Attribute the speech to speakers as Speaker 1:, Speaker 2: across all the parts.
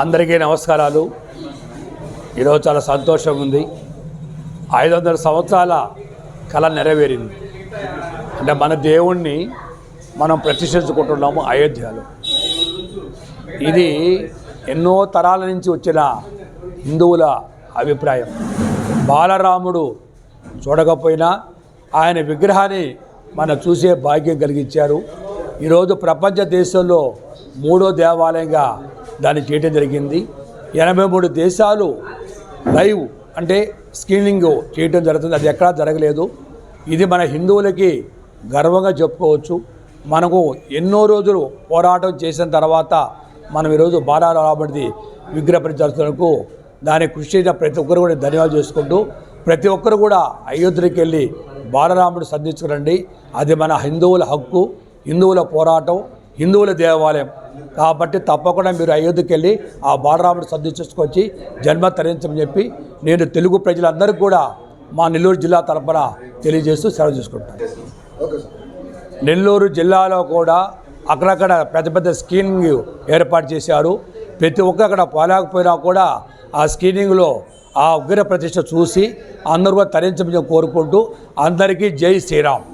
Speaker 1: అందరికీ నమస్కారాలు. ఈరోజు చాలా సంతోషంగా ఉంది. 500 సంవత్సరాల కళ నెరవేరింది. అంటే మన దేవుణ్ణి మనం ప్రతిష్ఠించుకుంటున్నాము అయోధ్యలో. ఇది ఎన్నో తరాల నుంచి వచ్చిన హిందువుల అభిప్రాయం. బాలరాముడు చూడకపోయినా ఆయన విగ్రహాన్ని మనం చూసే భాగ్యం కలిగించారు. ఈరోజు ప్రపంచ దేశంలో 3వ దేవాలయంగా దాన్ని చేయడం జరిగింది. 83 దేశాలు లైవ్ అంటే స్క్రీనింగ్ చేయడం జరుగుతుంది. అది ఎక్కడా జరగలేదు. ఇది మన హిందువులకి గర్వంగా చెప్పుకోవచ్చు. మనకు ఎన్నో రోజులు పోరాటం చేసిన తర్వాత మనం ఈరోజు బాలరాముడిది విగ్రహ ప్రతిష్టకు దానికి కృషి చేసిన ప్రతి ఒక్కరు కూడా ధన్యవాదాలు చేసుకుంటూ ప్రతి ఒక్కరు కూడా అయోధ్యకి వెళ్ళి బాలరాముడు సంధించుకురండి. అది మన హిందువుల హక్కు, హిందువుల పోరాటం, హిందువుల దేవాలయం కాబట్టి తప్పకుండా మీరు అయోధ్యకి వెళ్ళి ఆ బాలరాముడు సంధించుకొచ్చి జన్మ తరించమని చెప్పి నేను తెలుగు ప్రజలందరికీ కూడా మా నెల్లూరు జిల్లా తరపున తెలియజేస్తూ సెలవు తీసుకుంటాను. నెల్లూరు జిల్లాలో కూడా అక్కడక్కడ పెద్ద పెద్ద స్క్రీనింగ్ ఏర్పాటు చేశారు. ప్రతి ఒక్కరు అక్కడ పోలేకపోయినా కూడా ఆ స్క్రీనింగ్లో ఆ ఉగ్ర ప్రతిష్ట చూసి అందరూ కూడా తరించమని కోరుకుంటూ అందరికీ జై శ్రీరామ్.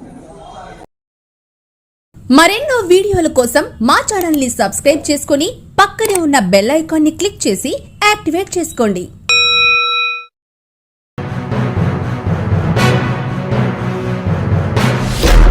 Speaker 2: మరెన్నో వీడియోల కోసం మా ఛానల్ ని సబ్స్క్రైబ్ చేసుకుని పక్కనే ఉన్న బెల్ ఐకాన్ ని క్లిక్ చేసి యాక్టివేట్ చేసుకోండి.